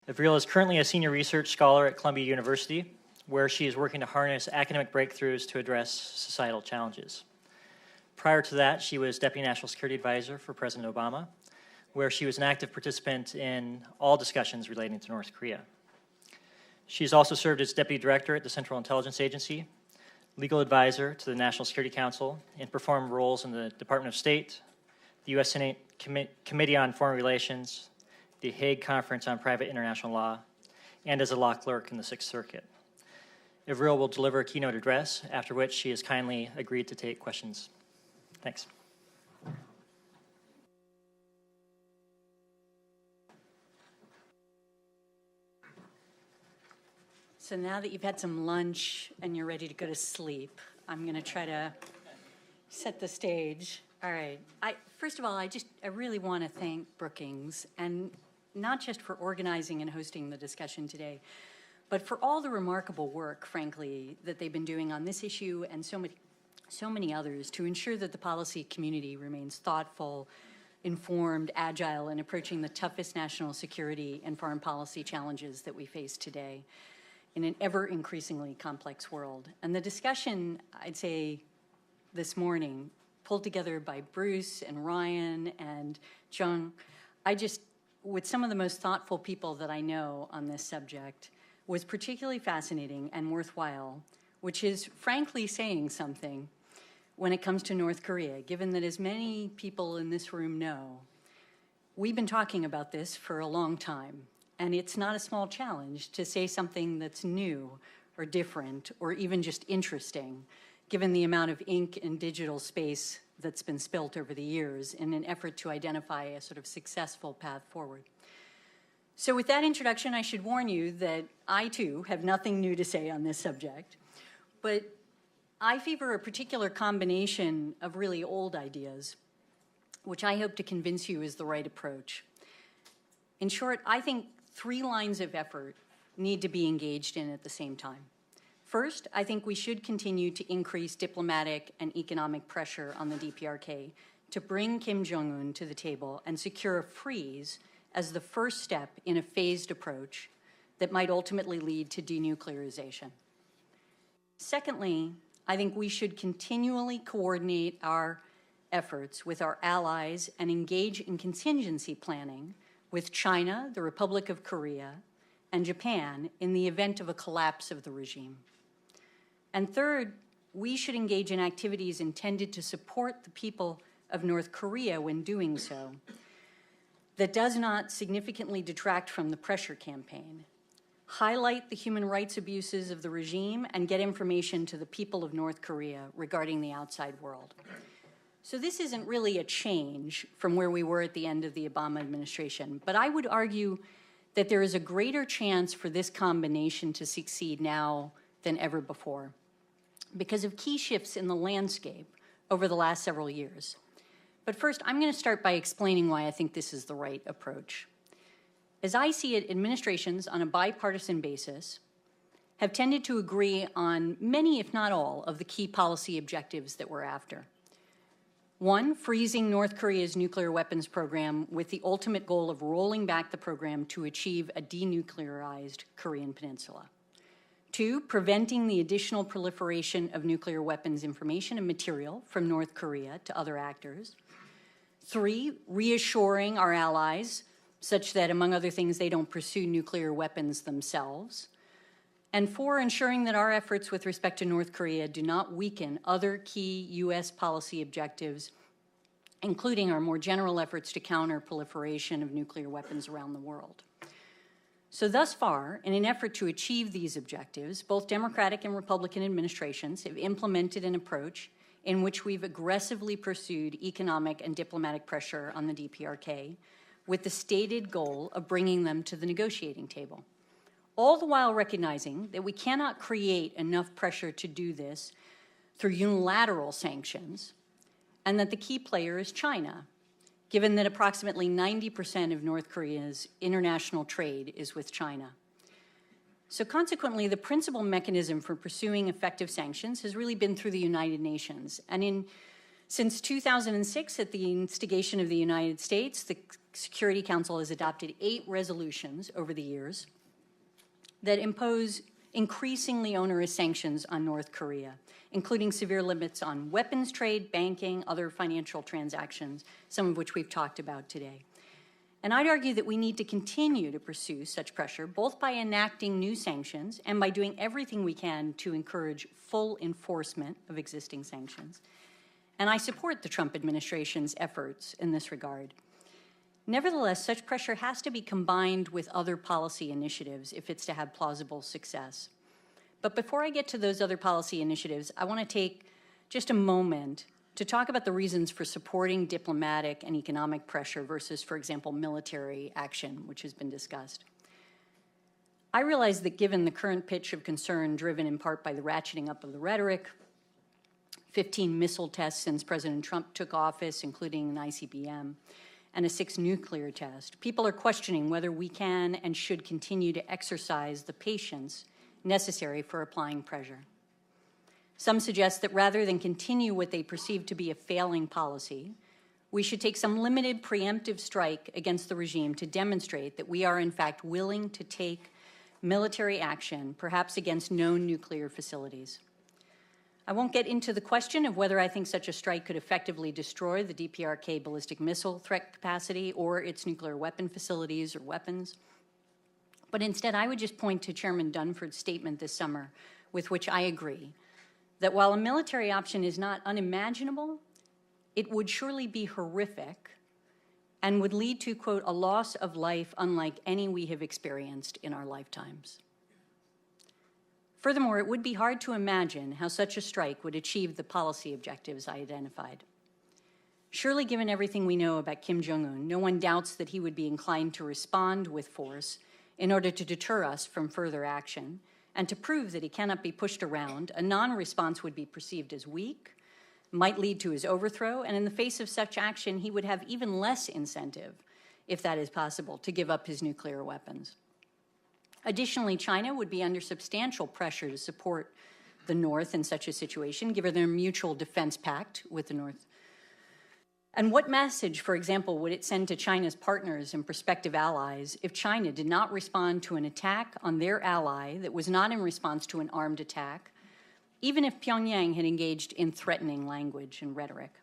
Avril is currently a senior research scholar at Columbia University, where she is working to harness academic breakthroughs to address societal challenges. Prior to that, she was Deputy National Security Advisor for President Obama, where she was an active participant in all discussions relating to North Korea. She's also served as Deputy Director at the Central Intelligence Agency, legal advisor to the National Security Council, and performed roles in the Department of State, the U.S. Senate Committee on Foreign Relations, the Hague Conference on Private International Law, and as a law clerk in the Sixth Circuit. Avril will deliver a keynote address, after which she has kindly agreed to take questions. Thanks. So now that you've had some lunch and you're ready to go to sleep, I'm going to try to set the stage. All right. First of all, I really want to thank Brookings, and not just for organizing and hosting the discussion today, but for all the remarkable work, frankly, that they've been doing on this issue and so many others to ensure that the policy community remains thoughtful, informed, agile, and approaching the toughest national security and foreign policy challenges that we face today in an ever-increasingly complex world. And the discussion, I'd say, this morning, pulled together by Bruce and Ryan and Jung, with some of the most thoughtful people that I know on this subject, was particularly fascinating and worthwhile, which is frankly saying something when it comes to North Korea, given that as many people in this room know, we've been talking about this for a long time, and it's not a small challenge to say something that's new or different or even just interesting, given the amount of ink and digital space that's been spilt over the years in an effort to identify a sort of successful path forward. So with that introduction, I should warn you that I, too, have nothing new to say on this subject, but I favor a particular combination of really old ideas, which I hope to convince you is the right approach. In short, I think 3 lines of effort need to be engaged in at the same time. First, I think we should continue to increase diplomatic and economic pressure on the DPRK to bring Kim Jong-un to the table and secure a freeze as the first step in a phased approach that might ultimately lead to denuclearization. Secondly, I think we should continually coordinate our efforts with our allies and engage in contingency planning with China, the Republic of Korea, and Japan in the event of a collapse of the regime. And third, we should engage in activities intended to support the people of North Korea when doing so, that does not significantly detract from the pressure campaign, highlight the human rights abuses of the regime, and get information to the people of North Korea regarding the outside world. So this isn't really a change from where we were at the end of the Obama administration, but I would argue that there is a greater chance for this combination to succeed now than ever before, because of key shifts in the landscape over the last several years. But first, I'm going to start by explaining why I think this is the right approach. As I see it, administrations on a bipartisan basis have tended to agree on many, if not all, of the key policy objectives that we're after. 1, freezing North Korea's nuclear weapons program with the ultimate goal of rolling back the program to achieve a denuclearized Korean peninsula. 2, preventing the additional proliferation of nuclear weapons information and material from North Korea to other actors. 3, reassuring our allies such that, among other things, they don't pursue nuclear weapons themselves. And 4, ensuring that our efforts with respect to North Korea do not weaken other key U.S. policy objectives, including our more general efforts to counter proliferation of nuclear weapons around the world. So thus far, in an effort to achieve these objectives, both Democratic and Republican administrations have implemented an approach in which we've aggressively pursued economic and diplomatic pressure on the DPRK with the stated goal of bringing them to the negotiating table, all the while recognizing that we cannot create enough pressure to do this through unilateral sanctions, and that the key player is China, given that approximately 90% of North Korea's international trade is with China. So consequently, the principal mechanism for pursuing effective sanctions has really been through the United Nations. And in Since 2006, at the instigation of the United States, the Security Council has adopted 8 resolutions over the years that impose increasingly onerous sanctions on North Korea, including severe limits on weapons trade, banking, other financial transactions, some of which we've talked about today. And I'd argue that we need to continue to pursue such pressure, both by enacting new sanctions and by doing everything we can to encourage full enforcement of existing sanctions. And I support the Trump administration's efforts in this regard. Nevertheless, such pressure has to be combined with other policy initiatives if it's to have plausible success. But before I get to those other policy initiatives, I want to take just a moment to talk about the reasons for supporting diplomatic and economic pressure versus, for example, military action, which has been discussed. I realize that given the current pitch of concern driven in part by the ratcheting up of the rhetoric, 15 missile tests since President Trump took office, including an ICBM, and a 6th nuclear test, people are questioning whether we can and should continue to exercise the patience necessary for applying pressure. Some suggest that rather than continue what they perceive to be a failing policy, we should take some limited preemptive strike against the regime to demonstrate that we are in fact willing to take military action, perhaps against known nuclear facilities. I won't get into the question of whether I think such a strike could effectively destroy the DPRK ballistic missile threat capacity or its nuclear weapon facilities or weapons. But instead, I would just point to Chairman Dunford's statement this summer, with which I agree, that while a military option is not unimaginable, it would surely be horrific and would lead to, quote, a loss of life unlike any we have experienced in our lifetimes. Furthermore, it would be hard to imagine how such a strike would achieve the policy objectives I identified. Surely, given everything we know about Kim Jong-un, no one doubts that he would be inclined to respond with force in order to deter us from further action, and to prove that he cannot be pushed around. A non-response would be perceived as weak, might lead to his overthrow, and in the face of such action, he would have even less incentive, if that is possible, to give up his nuclear weapons. Additionally, China would be under substantial pressure to support the North in such a situation, given their mutual defense pact with the North. And what message, for example, would it send to China's partners and prospective allies if China did not respond to an attack on their ally that was not in response to an armed attack, even if Pyongyang had engaged in threatening language and rhetoric?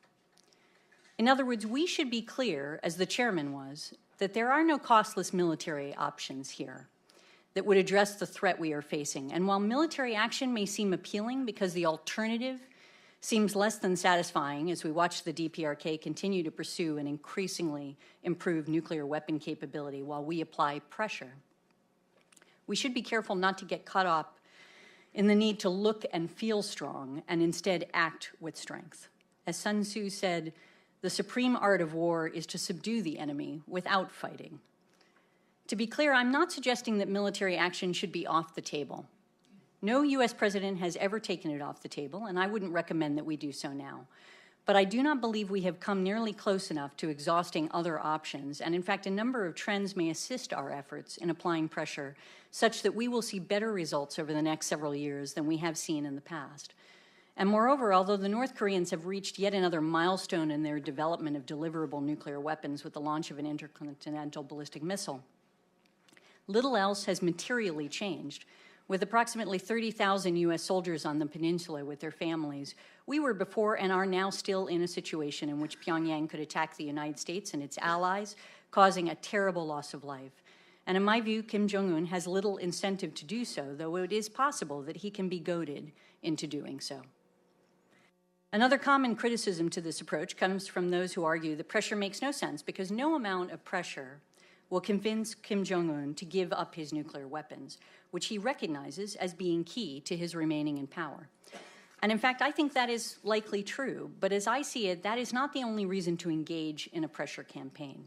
In other words, we should be clear, as the chairman was, that there are no costless military options here that would address the threat we are facing. And while military action may seem appealing because the alternative seems less than satisfying as we watch the DPRK continue to pursue an increasingly improved nuclear weapon capability while we apply pressure, we should be careful not to get caught up in the need to look and feel strong and instead act with strength. As Sun Tzu said, the supreme art of war is to subdue the enemy without fighting. To be clear, I'm not suggesting that military action should be off the table. No U.S. president has ever taken it off the table, and I wouldn't recommend that we do so now. But I do not believe we have come nearly close enough to exhausting other options, and in fact, a number of trends may assist our efforts in applying pressure such that we will see better results over the next several years than we have seen in the past. And moreover, although the North Koreans have reached yet another milestone in their development of deliverable nuclear weapons with the launch of an intercontinental ballistic missile, little else has materially changed. With approximately 30,000 U.S. soldiers on the peninsula with their families, we were before and are now still in a situation in which Pyongyang could attack the United States and its allies, causing a terrible loss of life. And in my view, Kim Jong-un has little incentive to do so, though it is possible that he can be goaded into doing so. Another common criticism to this approach comes from those who argue that pressure makes no sense because no amount of pressure will convince Kim Jong-un to give up his nuclear weapons, which he recognizes as being key to his remaining in power. And in fact, I think that is likely true, but as I see it, that is not the only reason to engage in a pressure campaign.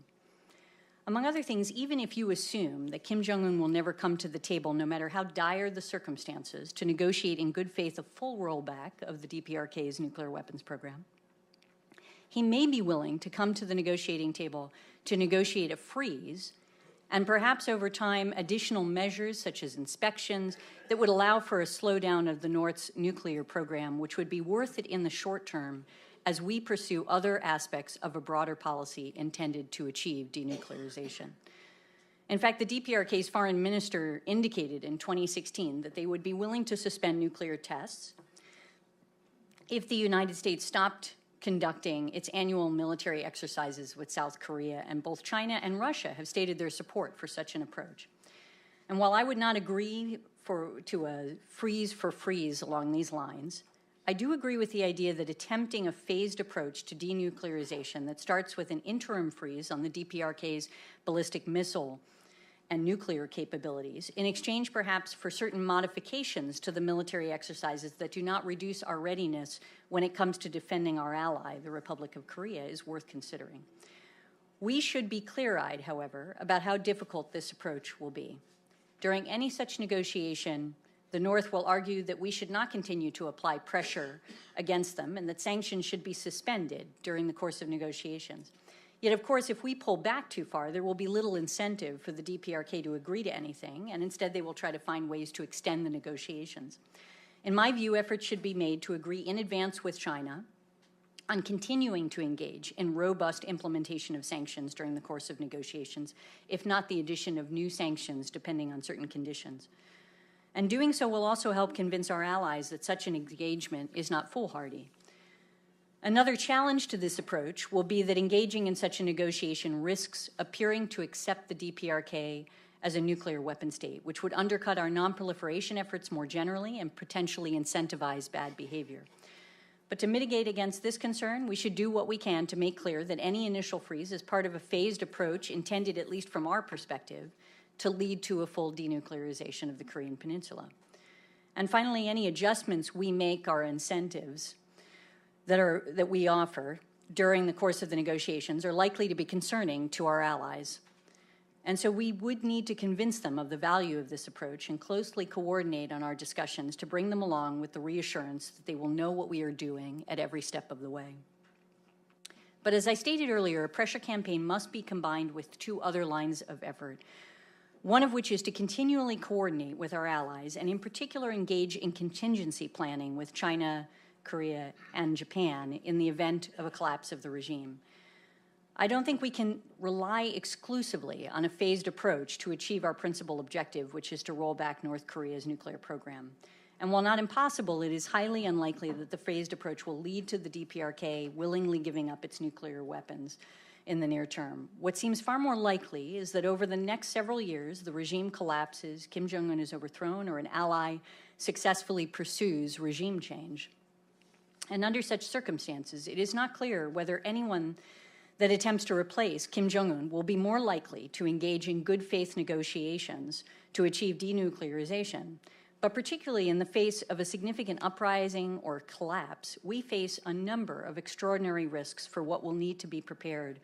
Among other things, even if you assume that Kim Jong-un will never come to the table, no matter how dire the circumstances, to negotiate in good faith a full rollback of the DPRK's nuclear weapons program, he may be willing to come to the negotiating table to negotiate a freeze and perhaps over time additional measures such as inspections that would allow for a slowdown of the North's nuclear program, which would be worth it in the short term as we pursue other aspects of a broader policy intended to achieve denuclearization. In fact, the DPRK's foreign minister indicated in 2016 that they would be willing to suspend nuclear tests if the United States stopped conducting its annual military exercises with South Korea, and both China and Russia have stated their support for such an approach. And while I would not agree to a freeze for freeze along these lines, I do agree with the idea that attempting a phased approach to denuclearization that starts with an interim freeze on the DPRK's ballistic missile and nuclear capabilities, in exchange perhaps for certain modifications to the military exercises that do not reduce our readiness when it comes to defending our ally, the Republic of Korea, is worth considering. We should be clear-eyed, however, about how difficult this approach will be. During any such negotiation, the North will argue that we should not continue to apply pressure against them and that sanctions should be suspended during the course of negotiations. Yet, of course, if we pull back too far, there will be little incentive for the DPRK to agree to anything, and instead they will try to find ways to extend the negotiations. In my view, efforts should be made to agree in advance with China on continuing to engage in robust implementation of sanctions during the course of negotiations, if not the addition of new sanctions depending on certain conditions. And doing so will also help convince our allies that such an engagement is not foolhardy. Another challenge to this approach will be that engaging in such a negotiation risks appearing to accept the DPRK as a nuclear weapon state, which would undercut our nonproliferation efforts more generally and potentially incentivize bad behavior. But to mitigate against this concern, we should do what we can to make clear that any initial freeze is part of a phased approach intended, at least from our perspective, to lead to a full denuclearization of the Korean Peninsula. And finally, any adjustments we make our incentives that we offer during the course of the negotiations are likely to be concerning to our allies. And so we would need to convince them of the value of this approach and closely coordinate on our discussions to bring them along with the reassurance that they will know what we are doing at every step of the way. But as I stated earlier, a pressure campaign must be combined with two other lines of effort, one of which is to continually coordinate with our allies and in particular engage in contingency planning with China, Korea, and Japan in the event of a collapse of the regime. I don't think we can rely exclusively on a phased approach to achieve our principal objective, which is to roll back North Korea's nuclear program. And while not impossible, it is highly unlikely that the phased approach will lead to the DPRK willingly giving up its nuclear weapons in the near term. What seems far more likely is that over the next several years, the regime collapses, Kim Jong-un is overthrown, or an ally successfully pursues regime change. And under such circumstances, it is not clear whether anyone that attempts to replace Kim Jong-un will be more likely to engage in good faith negotiations to achieve denuclearization. But particularly in the face of a significant uprising or collapse, we face a number of extraordinary risks for what will need to be prepared.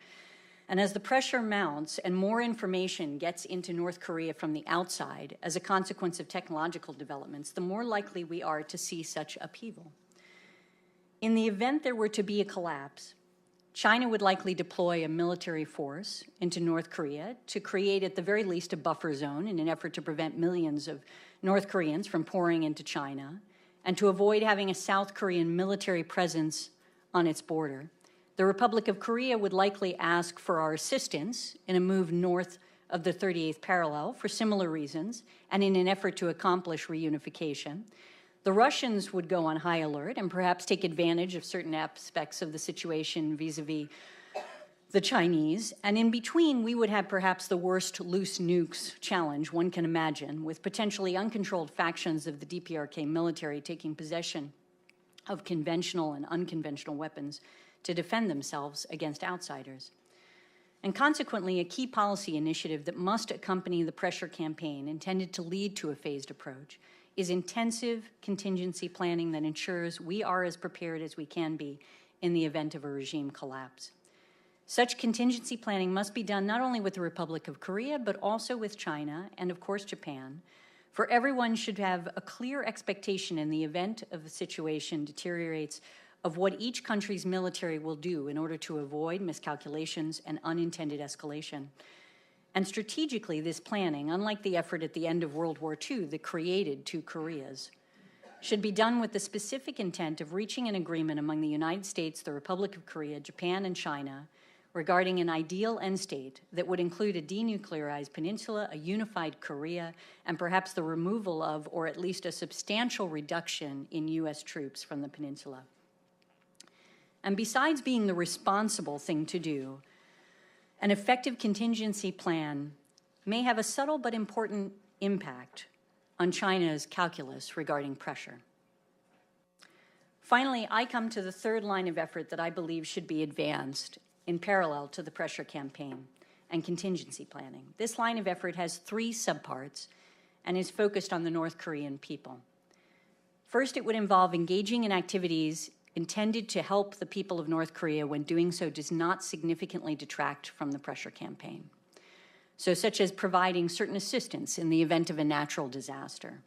And as the pressure mounts and more information gets into North Korea from the outside as a consequence of technological developments, the more likely we are to see such upheaval. In the event there were to be a collapse, China would likely deploy a military force into North Korea to create, at the very least, a buffer zone in an effort to prevent millions of North Koreans from pouring into China and to avoid having a South Korean military presence on its border. The Republic of Korea would likely ask for our assistance in a move north of the 38th parallel for similar reasons and in an effort to accomplish reunification. The Russians would go on high alert and perhaps take advantage of certain aspects of the situation vis-a-vis the Chinese. And in between, we would have perhaps the worst loose nukes challenge one can imagine, with potentially uncontrolled factions of the DPRK military taking possession of conventional and unconventional weapons to defend themselves against outsiders. And consequently, a key policy initiative that must accompany the pressure campaign intended to lead to a phased approach is intensive contingency planning that ensures we are as prepared as we can be in the event of a regime collapse. Such contingency planning must be done not only with the Republic of Korea, but also with China and, of course, Japan, for everyone should have a clear expectation in the event of the situation deteriorates of what each country's military will do in order to avoid miscalculations and unintended escalation. And strategically, this planning, unlike the effort at the end of World War II that created two Koreas, should be done with the specific intent of reaching an agreement among the United States, the Republic of Korea, Japan, and China regarding an ideal end state that would include a denuclearized peninsula, a unified Korea, and perhaps the removal of, or at least a substantial reduction in U.S. troops from the peninsula. And besides being the responsible thing to do, an effective contingency plan may have a subtle but important impact on China's calculus regarding pressure. Finally, I come to the third line of effort that I believe should be advanced in parallel to the pressure campaign and contingency planning. This line of effort has 3 subparts and is focused on the North Korean people. First, it would involve engaging in activities intended to help the people of North Korea when doing so does not significantly detract from the pressure campaign. So, such as providing certain assistance in the event of a natural disaster.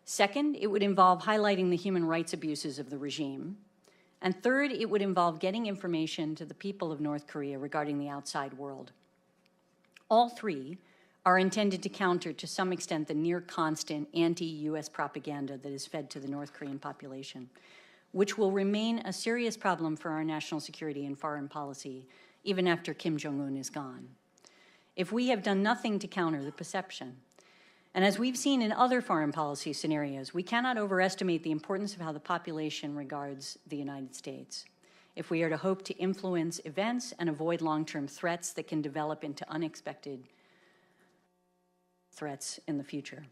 Second, it would involve highlighting the human rights abuses of the regime. And third, it would involve getting information to the people of North Korea regarding the outside world. All 3 are intended to counter, to some extent, the near-constant anti-U.S. propaganda that is fed to the North Korean population, which will remain a serious problem for our national security and foreign policy even after Kim Jong-un is gone, if we have done nothing to counter the perception. And as we've seen in other foreign policy scenarios, we cannot overestimate the importance of how the population regards the United States if we are to hope to influence events and avoid long-term threats that can develop into unexpected threats in the future.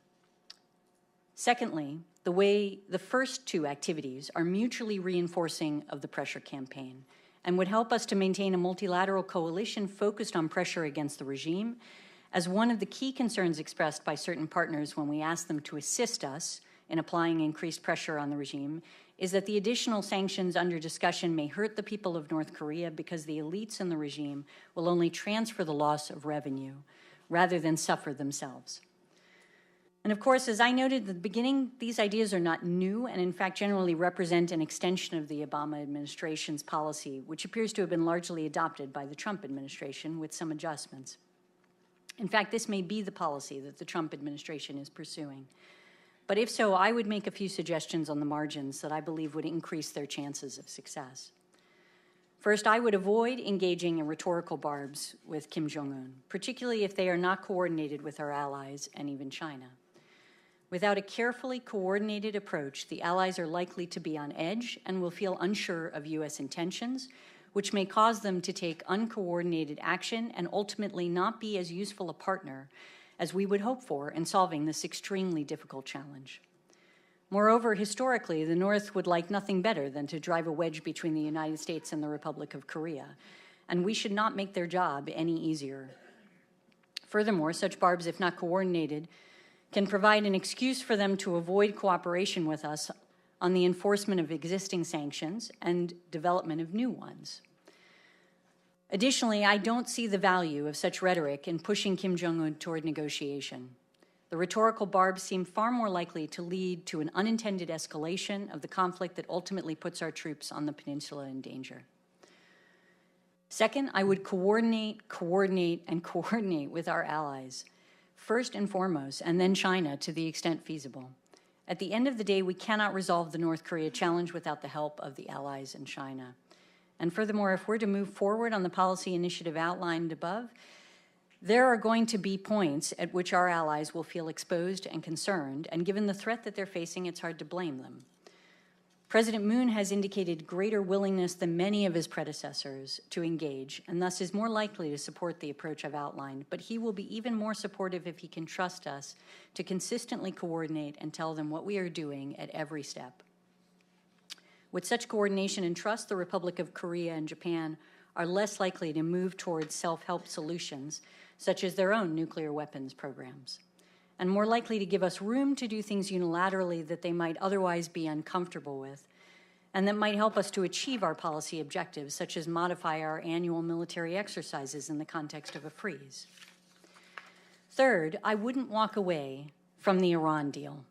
Secondly, the first 2 activities are mutually reinforcing of the pressure campaign and would help us to maintain a multilateral coalition focused on pressure against the regime, as one of the key concerns expressed by certain partners when we ask them to assist us in applying increased pressure on the regime is that the additional sanctions under discussion may hurt the people of North Korea because the elites in the regime will only transfer the loss of revenue rather than suffer themselves. And of course, as I noted at the beginning, these ideas are not new and in fact generally represent an extension of the Obama administration's policy, which appears to have been largely adopted by the Trump administration with some adjustments. In fact, this may be the policy that the Trump administration is pursuing. But if so, I would make a few suggestions on the margins that I believe would increase their chances of success. First, I would avoid engaging in rhetorical barbs with Kim Jong-un, particularly if they are not coordinated with our allies and even China. Without a carefully coordinated approach, the allies are likely to be on edge and will feel unsure of U.S. intentions, which may cause them to take uncoordinated action and ultimately not be as useful a partner as we would hope for in solving this extremely difficult challenge. Moreover, historically, the North would like nothing better than to drive a wedge between the United States and the Republic of Korea, and we should not make their job any easier. Furthermore, such barbs, if not coordinated, can provide an excuse for them to avoid cooperation with us on the enforcement of existing sanctions and development of new ones. Additionally, I don't see the value of such rhetoric in pushing Kim Jong-un toward negotiation. The rhetorical barbs seem far more likely to lead to an unintended escalation of the conflict that ultimately puts our troops on the peninsula in danger. Second, I would coordinate with our allies, first and foremost, and then China to the extent feasible. At the end of the day, we cannot resolve the North Korea challenge without the help of the allies in China. And furthermore, if we're to move forward on the policy initiative outlined above, there are going to be points at which our allies will feel exposed and concerned, and given the threat that they're facing, it's hard to blame them. President Moon has indicated greater willingness than many of his predecessors to engage, and thus is more likely to support the approach I've outlined, but he will be even more supportive if he can trust us to consistently coordinate and tell them what we are doing at every step. With such coordination and trust, the Republic of Korea and Japan are less likely to move towards self-help solutions, such as their own nuclear weapons programs, and more likely to give us room to do things unilaterally that they might otherwise be uncomfortable with, and that might help us to achieve our policy objectives, such as modify our annual military exercises in the context of a freeze. Third, I wouldn't walk away from the Iran deal,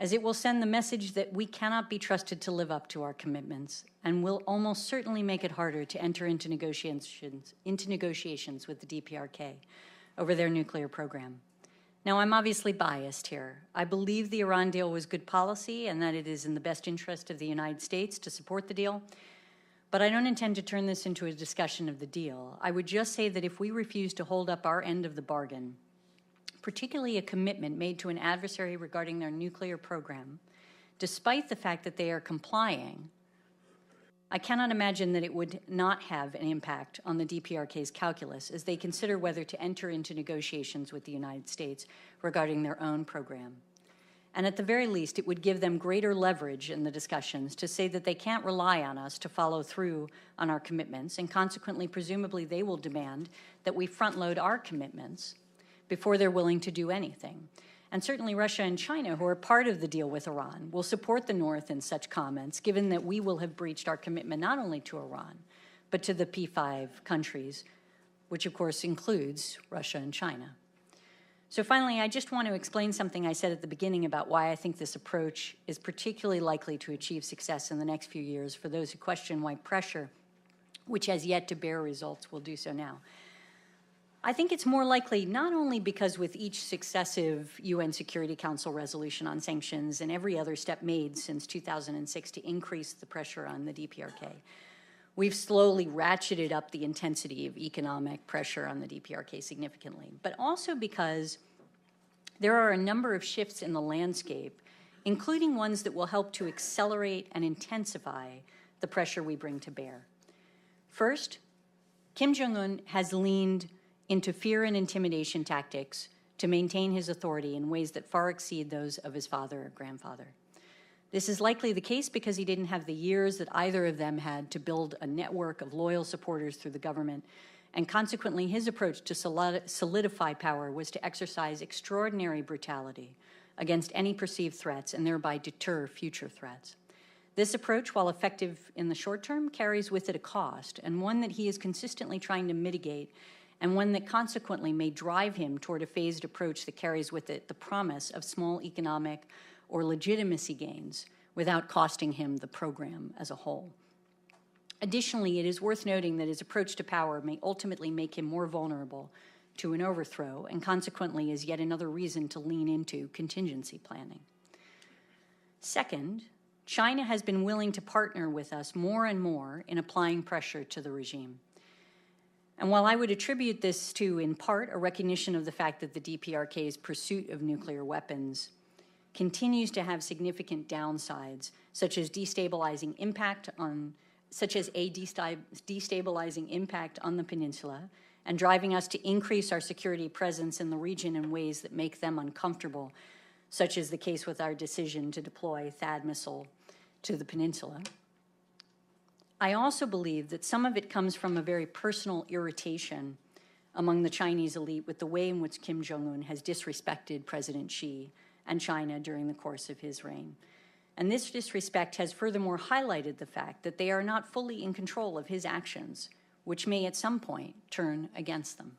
as it will send the message that we cannot be trusted to live up to our commitments and will almost certainly make it harder to enter into negotiations with the DPRK over their nuclear program. Now, I'm obviously biased here. I believe the Iran deal was good policy and that it is in the best interest of the United States to support the deal, but I don't intend to turn this into a discussion of the deal. I would just say that if we refuse to hold up our end of the bargain, particularly a commitment made to an adversary regarding their nuclear program, despite the fact that they are complying, I cannot imagine that it would not have an impact on the DPRK's calculus as they consider whether to enter into negotiations with the United States regarding their own program. And at the very least, it would give them greater leverage in the discussions to say that they can't rely on us to follow through on our commitments, and consequently, presumably, they will demand that we front-load our commitments before they're willing to do anything. And certainly Russia and China, who are part of the deal with Iran, will support the North in such comments, given that we will have breached our commitment not only to Iran, but to the P5 countries, which of course includes Russia and China. So finally, I just want to explain something I said at the beginning about why I think this approach is particularly likely to achieve success in the next few years for those who question why pressure, which has yet to bear results, will do so now. I think it's more likely not only because with each successive UN Security Council resolution on sanctions and every other step made since 2006 to increase the pressure on the DPRK, we've slowly ratcheted up the intensity of economic pressure on the DPRK significantly, but also because there are a number of shifts in the landscape, including ones that will help to accelerate and intensify the pressure we bring to bear. First, Kim Jong-un has leaned into fear and intimidation tactics to maintain his authority in ways that far exceed those of his father or grandfather. This is likely the case because he didn't have the years that either of them had to build a network of loyal supporters through the government, and consequently his approach to solidify power was to exercise extraordinary brutality against any perceived threats and thereby deter future threats. This approach, while effective in the short term, carries with it a cost, and one that he is consistently trying to mitigate, and one that consequently may drive him toward a phased approach that carries with it the promise of small economic or legitimacy gains without costing him the program as a whole. Additionally, it is worth noting that his approach to power may ultimately make him more vulnerable to an overthrow, and consequently is yet another reason to lean into contingency planning. Second, China has been willing to partner with us more and more in applying pressure to the regime. And while I would attribute this to, in part, a recognition of the fact that the DPRK's pursuit of nuclear weapons continues to have significant downsides, such as a destabilizing impact on the peninsula, and driving us to increase our security presence in the region in ways that make them uncomfortable, such as the case with our decision to deploy THAAD missile to the peninsula. I also believe that some of it comes from a very personal irritation among the Chinese elite with the way in which Kim Jong-un has disrespected President Xi and China during the course of his reign. And this disrespect has furthermore highlighted the fact that they are not fully in control of his actions, which may at some point turn against them.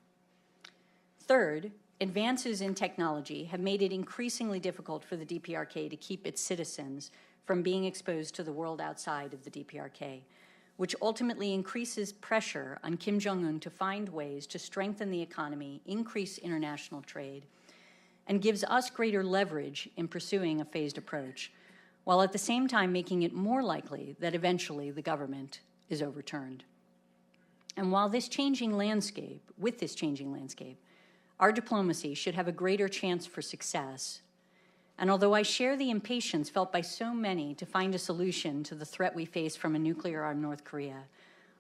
Third, advances in technology have made it increasingly difficult for the DPRK to keep its citizens from being exposed to the world outside of the DPRK, which ultimately increases pressure on Kim Jong-un to find ways to strengthen the economy, increase international trade, and gives us greater leverage in pursuing a phased approach, while at the same time making it more likely that eventually the government is overturned. And while with this changing landscape, our diplomacy should have a greater chance for success. And although I share the impatience felt by so many to find a solution to the threat we face from a nuclear-armed North Korea,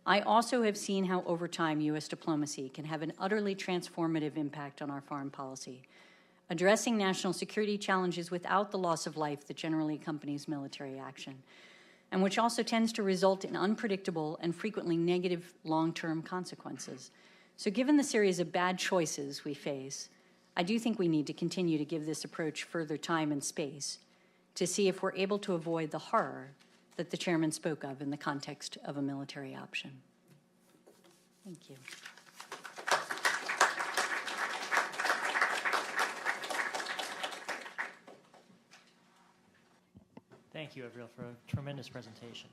I also have seen how over time U.S. diplomacy can have an utterly transformative impact on our foreign policy, addressing national security challenges without the loss of life that generally accompanies military action, and which also tends to result in unpredictable and frequently negative long-term consequences. So given the series of bad choices we face, I do think we need to continue to give this approach further time and space to see if we're able to avoid the horror that the chairman spoke of in the context of a military option. Thank you. Thank you, Avril, for a tremendous presentation.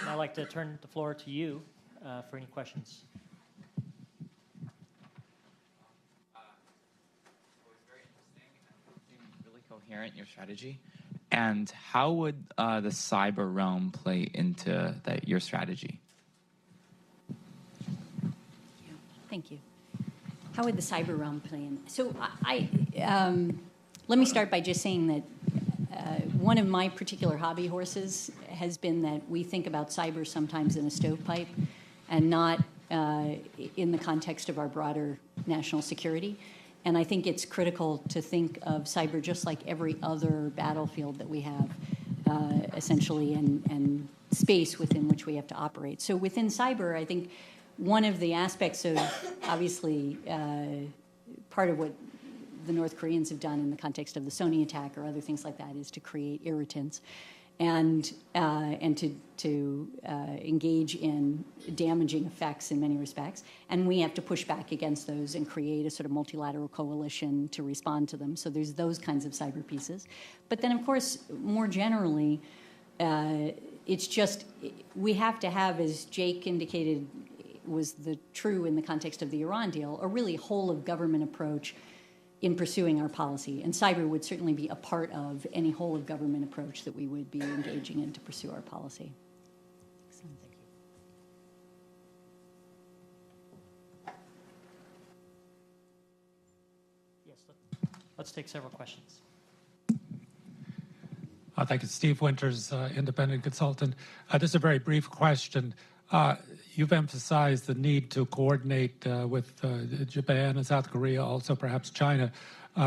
Now I'd like to turn the floor to you for any questions. It was very interesting. coherent, your strategy? And how would the cyber realm play into your strategy? Thank you. How would the cyber realm play in? So let me start by just saying that one of my particular hobby horses has been that we think about cyber sometimes in a stovepipe and not in the context of our broader national security. And I think it's critical to think of cyber just like every other battlefield that we have, essentially, and space within which we have to operate. So within cyber, I think one of the aspects of, obviously, part of what the North Koreans have done in the context of the Sony attack or other things like that is to create irritants and to engage in damaging effects in many respects. And we have to push back against those and create a sort of multilateral coalition to respond to them. So there's those kinds of cyber pieces. But then, of course, more generally, it's just we have to have, as Jake indicated was true in the context of the Iran deal, a really whole-of-government approach in pursuing our policy. And cyber would certainly be a part of any whole-of-government approach that we would be engaging in to pursue our policy. Excellent. Thank you. Yes, let's take several questions. Thank you. Steve Winters, independent consultant. Just a very brief question. You've emphasized the need to coordinate with Japan and South Korea, also perhaps China,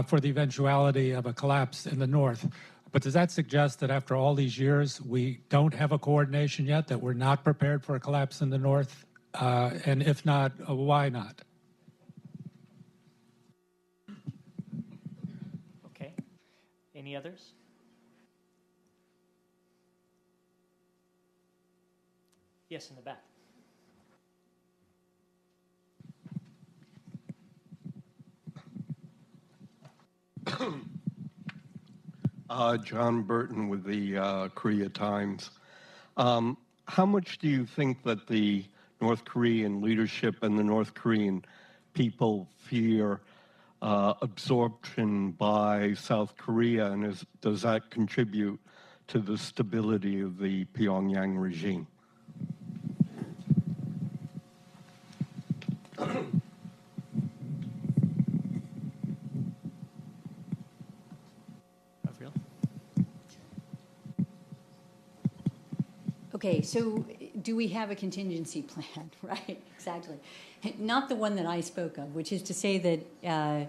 for the eventuality of a collapse in the North. But does that suggest that after all these years, we don't have a coordination yet, that we're not prepared for a collapse in the North? And if not, why not? Okay. Any others? Yes, in the back. John Burton with the Korea Times. How much do you think that the North Korean leadership and the North Korean people fear absorption by South Korea, and does that contribute to the stability of the Pyongyang regime? Avril? Okay, so do we have a contingency plan? Right, exactly. Not the one that I spoke of, which is to say that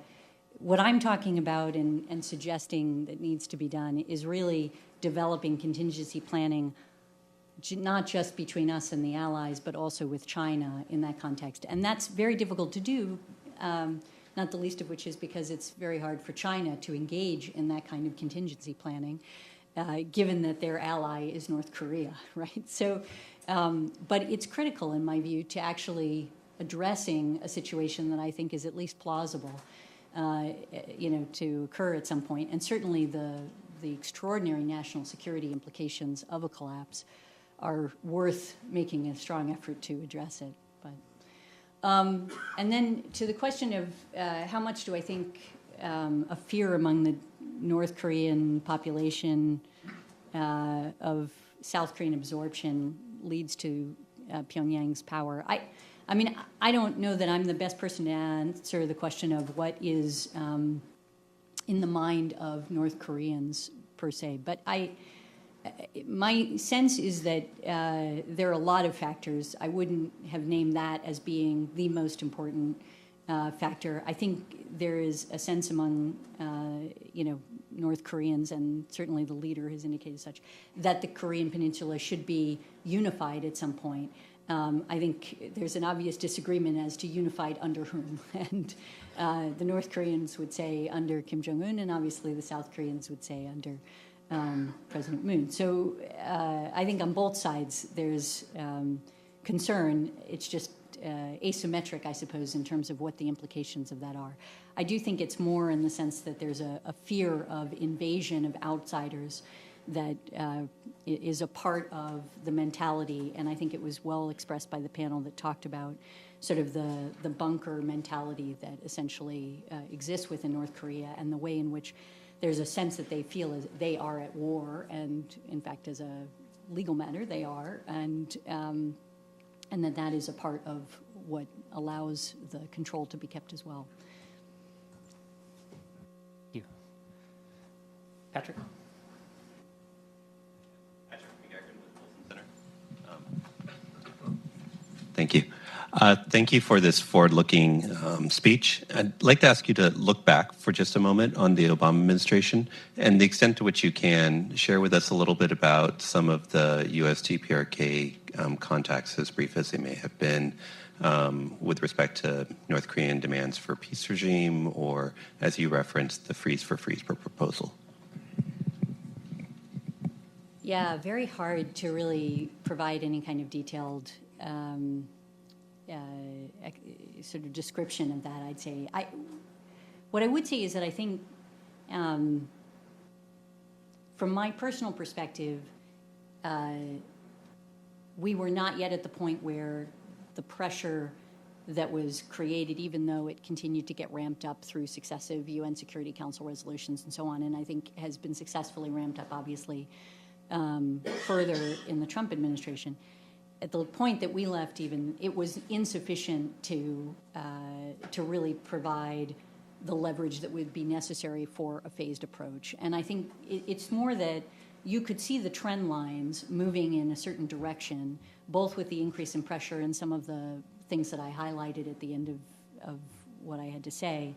what I'm talking about and suggesting that needs to be done is really developing contingency planning, not just between us and the allies, but also with China in that context. And that's very difficult to do, not the least of which is because it's very hard for China to engage in that kind of contingency planning, given that their ally is North Korea, right? So, but it's critical, in my view, to actually addressing a situation that I think is at least plausible, to occur at some point. And certainly the extraordinary national security implications of a collapse are worth making a strong effort to address it. But and then to the question of how much do I think a fear among the North Korean population of South Korean absorption leads to Pyongyang's power. I mean, I don't know that I'm the best person to answer the question of what is in the mind of North Koreans per se, but my sense is that there are a lot of factors. I wouldn't have named that as being the most important factor. I think there is a sense among, North Koreans, and certainly the leader has indicated such, that the Korean Peninsula should be unified at some point. I think there's an obvious disagreement as to unified under whom. And the North Koreans would say under Kim Jong-un, and obviously the South Koreans would say under President Moon. So I think on both sides there's concern. It's just asymmetric, I suppose, in terms of what the implications of that are. I do think it's more in the sense that there's a fear of invasion of outsiders that is a part of the mentality, and I think it was well expressed by the panel that talked about sort of the bunker mentality that essentially exists within North Korea and the way in which there's a sense that they feel as they are at war, and in fact, as a legal matter, they are, and that is a part of what allows the control to be kept as well. Thank you. Patrick? Thank you. Thank you for this forward-looking speech. I'd like to ask you to look back for just a moment on the Obama administration and the extent to which you can share with us a little bit about some of the U.S. TPRK contacts, as brief as they may have been, with respect to North Korean demands for peace regime or, as you referenced, the freeze per proposal. Yeah, very hard to really provide any kind of detailed sort of description of that, I'd say. What I would say is that I think, from my personal perspective, we were not yet at the point where the pressure that was created, even though it continued to get ramped up through successive UN Security Council resolutions and so on, and I think has been successfully ramped up, obviously, further in the Trump administration. At the point that we left, even, it was insufficient to really provide the leverage that would be necessary for a phased approach. And I think it's more that you could see the trend lines moving in a certain direction, both with the increase in pressure and some of the things that I highlighted at the end of what I had to say,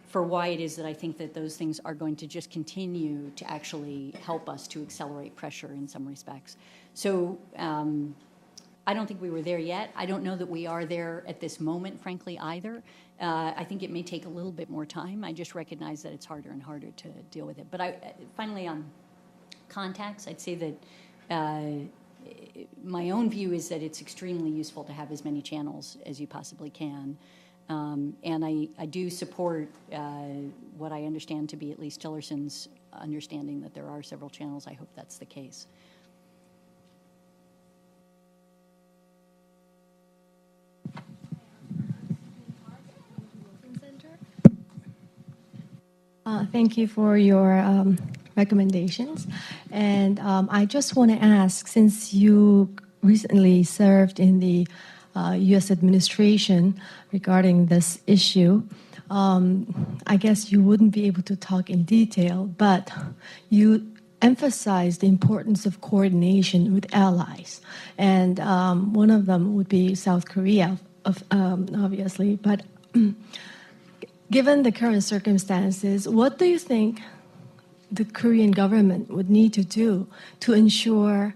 for why it is that I think that those things are going to just continue to actually help us to accelerate pressure in some respects. So I don't think we were there yet. I don't know that we are there at this moment, frankly, either. I think it may take a little bit more time. I just recognize that it's harder and harder to deal with it. But finally, on contacts, I'd say that my own view is that it's extremely useful to have as many channels as you possibly can. And I do support what I understand to be at least Tillerson's understanding that there are several channels. I hope that's the case. Thank you for your recommendations. And I just want to ask, since you recently served in the U.S. administration regarding this issue, I guess you wouldn't be able to talk in detail, but you emphasized the importance of coordination with allies. And one of them would be South Korea, obviously. But given the current circumstances, what do you think the Korean government would need to do to ensure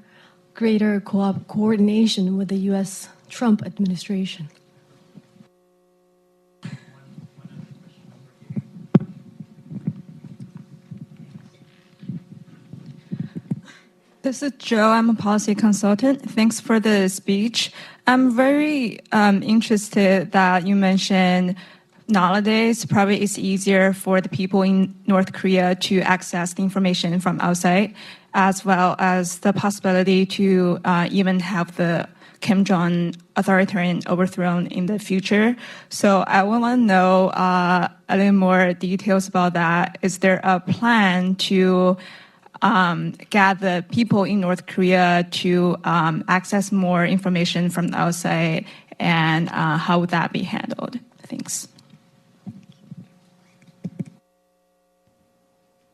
greater coordination with the U.S. Trump administration? This is Joe. I'm a policy consultant. Thanks for the speech. I'm very interested that you mentioned nowadays probably it's easier for the people in North Korea to access the information from outside, as well as the possibility to even have the Kim Jong authoritarian overthrown in the future. So I want to know a little more details about that. Is there a plan to get the people in North Korea to access more information from the outside, and how would that be handled? Thanks.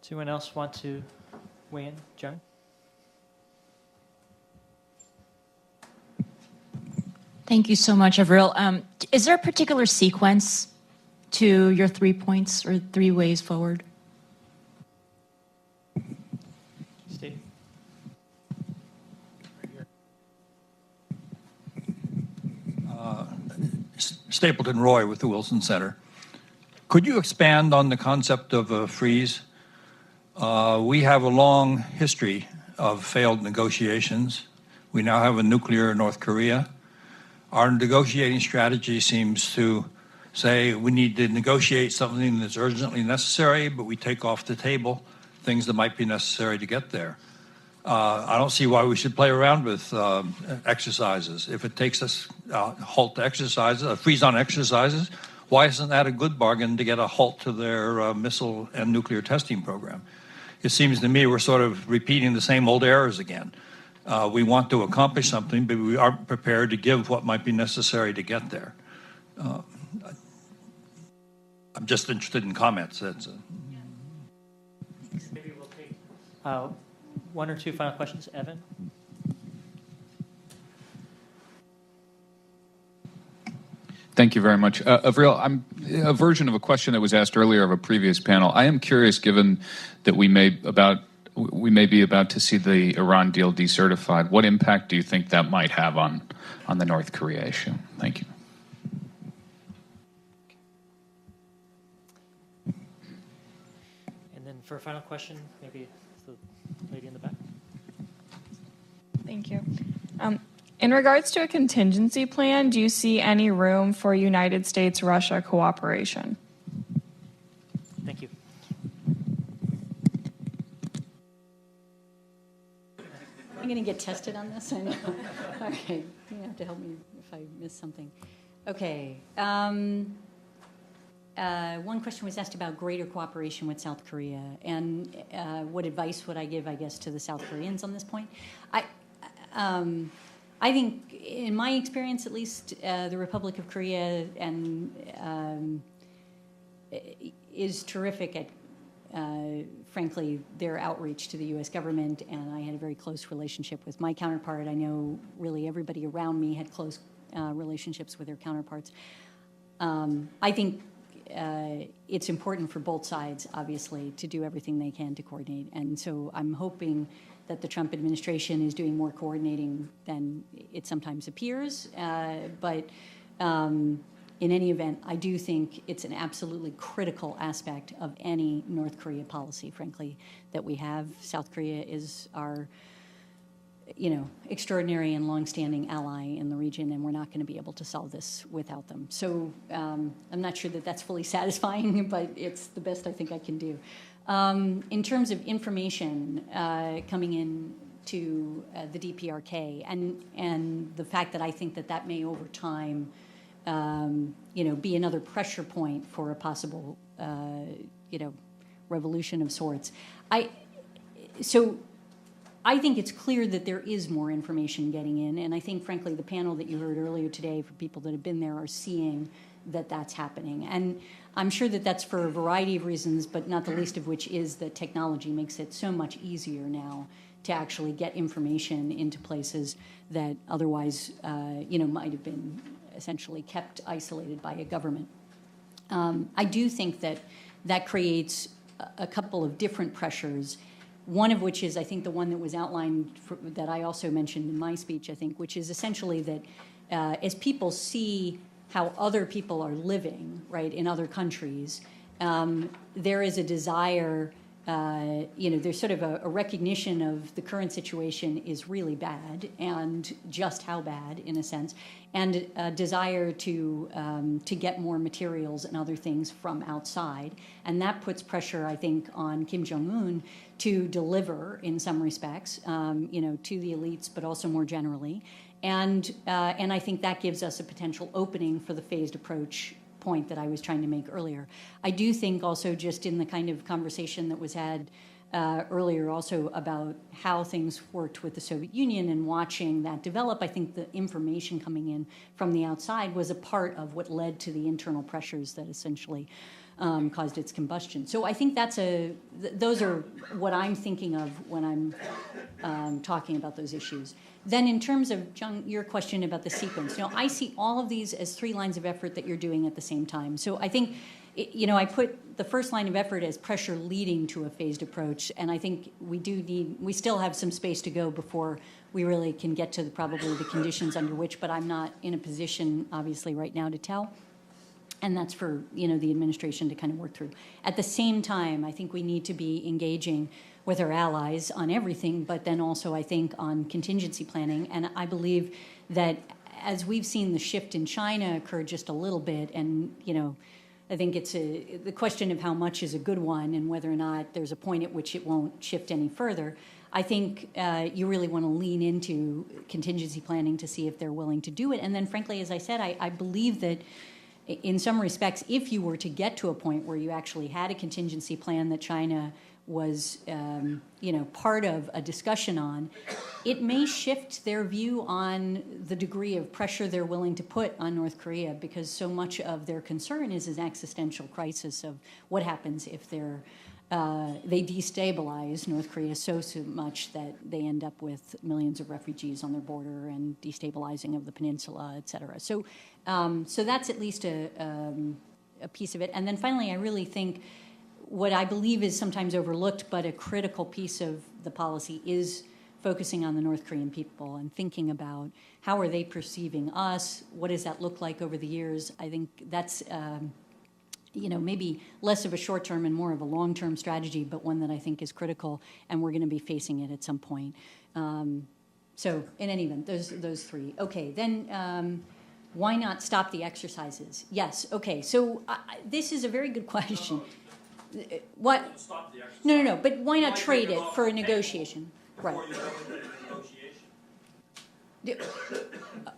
Does anyone else want to weigh in? Joan? Thank you so much, Avril. Is there a particular sequence to your 3 points or 3 ways forward? Steve? Stapleton Roy with the Wilson Center. Could you expand on the concept of a freeze? We have a long history of failed negotiations. We now have a nuclear North Korea. Our negotiating strategy seems to say we need to negotiate something that's urgently necessary, but we take off the table things that might be necessary to get there. I don't see why we should play around with exercises. If it takes us a halt to exercises, a freeze on exercises, Why isn't that a good bargain to get a halt to their missile and nuclear testing program? It seems to me we're sort of repeating the same old errors again. We want to accomplish something, but we aren't prepared to give what might be necessary to get there. I'm just interested in comments. Maybe we'll take one or two final questions. Evan? Thank you very much. Avril, I'm a version of a question that was asked earlier of a previous panel. I am curious, given that we may be about to see the Iran deal decertified, what impact do you think that might have on the North Korea issue? Thank you. And then for a final question, maybe the lady in the back. Thank you. In regards to a contingency plan, do you see any room for United States-Russia cooperation? Thank you. I'm going to get tested on this, I know. Okay, you have to help me if I miss something. Okay. One question was asked about greater cooperation with South Korea, and what advice would I give, I guess, to the South Koreans on this point? I think, in my experience at least, the Republic of Korea is terrific at, frankly, their outreach to the U.S. government, and I had a very close relationship with my counterpart. I know really everybody around me had close relationships with their counterparts. I think it's important for both sides, obviously, to do everything they can to coordinate, and so I'm hoping that the Trump administration is doing more coordinating than it sometimes appears. But in any event, I do think it's an absolutely critical aspect of any North Korea policy, frankly, that we have. South Korea is our, extraordinary and longstanding ally in the region, and we're not going to be able to solve this without them. So I'm not sure that that's fully satisfying, but it's the best I think I can do. In terms of information coming in to the DPRK and the fact that I think that may over time, be another pressure point for a possible, revolution of sorts. I think it's clear that there is more information getting in, and I think, frankly, the panel that you heard earlier today for people that have been there are seeing that that's happening. And I'm sure that that's for a variety of reasons, but not the least of which is that technology makes it so much easier now to actually get information into places that otherwise, might have been essentially kept isolated by a government. I do think that creates a couple of different pressures, one of which is, I think, the one that was outlined that I also mentioned in my speech, I think, which is essentially that as people see how other people are living, right, in other countries, there is a desire, there's sort of a recognition of the current situation is really bad, and just how bad, in a sense, and a desire to get more materials and other things from outside. And that puts pressure, I think, on Kim Jong-un to deliver, in some respects, to the elites, but also more generally. And I think that gives us a potential opening for the phased approach point that I was trying to make earlier. I do think also, just in the kind of conversation that was had earlier also about how things worked with the Soviet Union and watching that develop, I think the information coming in from the outside was a part of what led to the internal pressures that essentially caused its combustion. So I think those are what I'm thinking of when I'm talking about those issues. Then in terms of, Jung, your question about the sequence, I see all of these as 3 lines of effort that you're doing at the same time. So I think, I put the first line of effort as pressure leading to a phased approach, and I think we still have some space to go before we really can get to probably the conditions under which, but I'm not in a position, obviously, right now to tell. And that's for, the administration to kind of work through. At the same time, I think we need to be engaging with our allies on everything, but then also, I think, on contingency planning. And I believe that as we've seen the shift in China occur just a little bit, and, I think the question of how much is a good one and whether or not there's a point at which it won't shift any further. I think you really want to lean into contingency planning to see if they're willing to do it. And then, frankly, as I said, I believe that in some respects, if you were to get to a point where you actually had a contingency plan that China was, part of a discussion on, it may shift their view on the degree of pressure they're willing to put on North Korea, because so much of their concern is an existential crisis of what happens if they destabilize North Korea so much that they end up with millions of refugees on their border and destabilizing of the peninsula, et cetera. So that's at least a piece of it. And then finally, I really think what I believe is sometimes overlooked, but a critical piece of the policy, is focusing on the North Korean people and thinking about how are they perceiving us, what does that look like over the years. I think that's maybe less of a short-term and more of a long-term strategy, but one that I think is critical, and we're going to be facing it at some point. So in any event, those three. Okay, then why not stop the exercises? Yes, okay, so this is a very good question. What? Stop the exercise. No, but why not trade it for a negotiation? Right.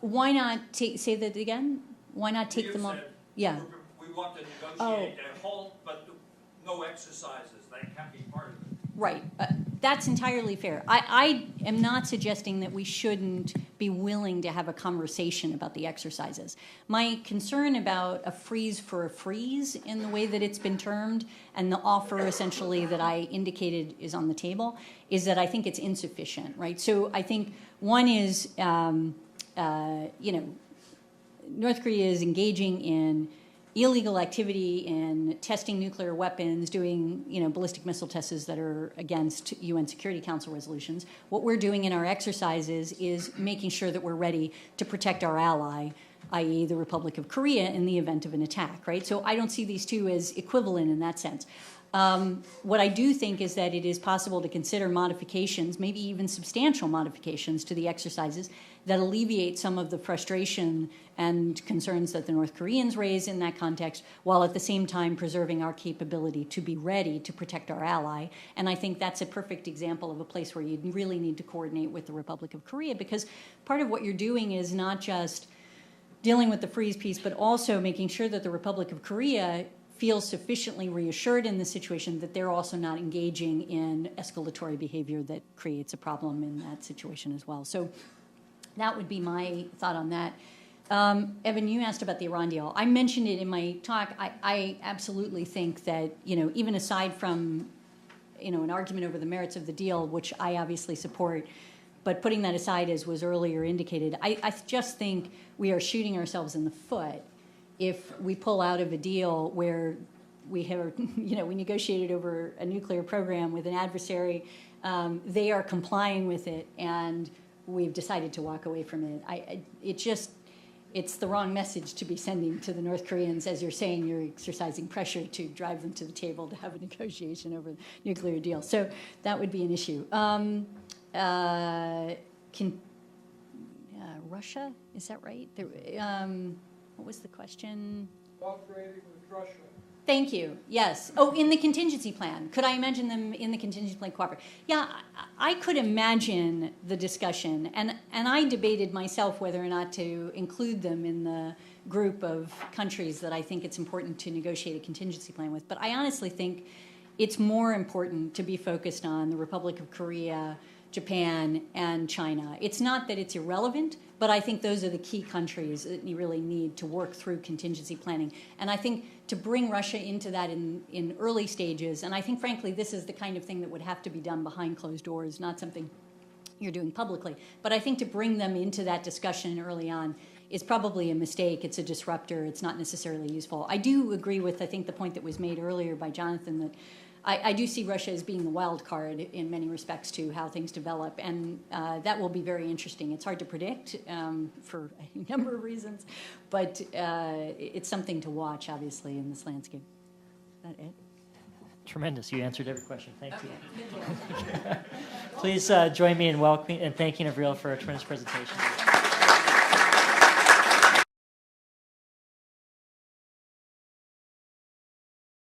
Why not say that again? Why not take them off? Yeah. We want to negotiate a halt, but no exercises. That can't be part of it. Right. That's entirely fair. I am not suggesting that we shouldn't be willing to have a conversation about the exercises. My concern about a freeze for a freeze in the way that it's been termed, and the offer essentially that I indicated is on the table, is that I think it's insufficient, right? So I think one is, North Korea is engaging in illegal activity in testing nuclear weapons, doing ballistic missile tests that are against UN Security Council resolutions. What we're doing in our exercises is making sure that we're ready to protect our ally, i.e. the Republic of Korea, in the event of an attack, right? So I don't see these two as equivalent in that sense. What I do think is that it is possible to consider modifications, maybe even substantial modifications to the exercises that alleviate some of the frustration and concerns that the North Koreans raise in that context, while at the same time preserving our capability to be ready to protect our ally. And I think that's a perfect example of a place where you really need to coordinate with the Republic of Korea, because part of what you're doing is not just dealing with the freeze piece, but also making sure that the Republic of Korea feels sufficiently reassured in the situation that they're also not engaging in escalatory behavior that creates a problem in that situation as well. So that would be my thought on that. Evan, you asked about the Iran deal. I mentioned it in my talk. I absolutely think that, even aside from, an argument over the merits of the deal, which I obviously support, but putting that aside, as was earlier indicated, I just think we are shooting ourselves in the foot if we pull out of a deal where we have, we negotiated over a nuclear program with an adversary, they are complying with it, and we've decided to walk away from it. It's the wrong message to be sending to the North Koreans, as you're saying you're exercising pressure to drive them to the table to have a negotiation over the nuclear deal. So that would be an issue. Russia, is that right? What was the question? Cooperating with Russia. Thank you. Yes. Oh, in the contingency plan. Could I imagine them in the contingency plan cooperate? Yeah, I could imagine the discussion, and I debated myself whether or not to include them in the group of countries that I think it's important to negotiate a contingency plan with. But I honestly think it's more important to be focused on the Republic of Korea, Japan, and China. It's not that it's irrelevant, but I think those are the key countries that you really need to work through contingency planning. And I think to bring Russia into that in early stages, and I think, frankly, this is the kind of thing that would have to be done behind closed doors, not something you're doing publicly. But I think to bring them into that discussion early on is probably a mistake. It's a disruptor. It's not necessarily useful. I do agree with, I think, the point that was made earlier by Jonathan, that I do see Russia as being the wild card in many respects to how things develop, and that will be very interesting. It's hard to predict for a number of reasons, but it's something to watch, obviously, in this landscape. Is that it? Tremendous. You answered every question. Thank you. Please join me in welcoming and thanking Avril for a tremendous presentation.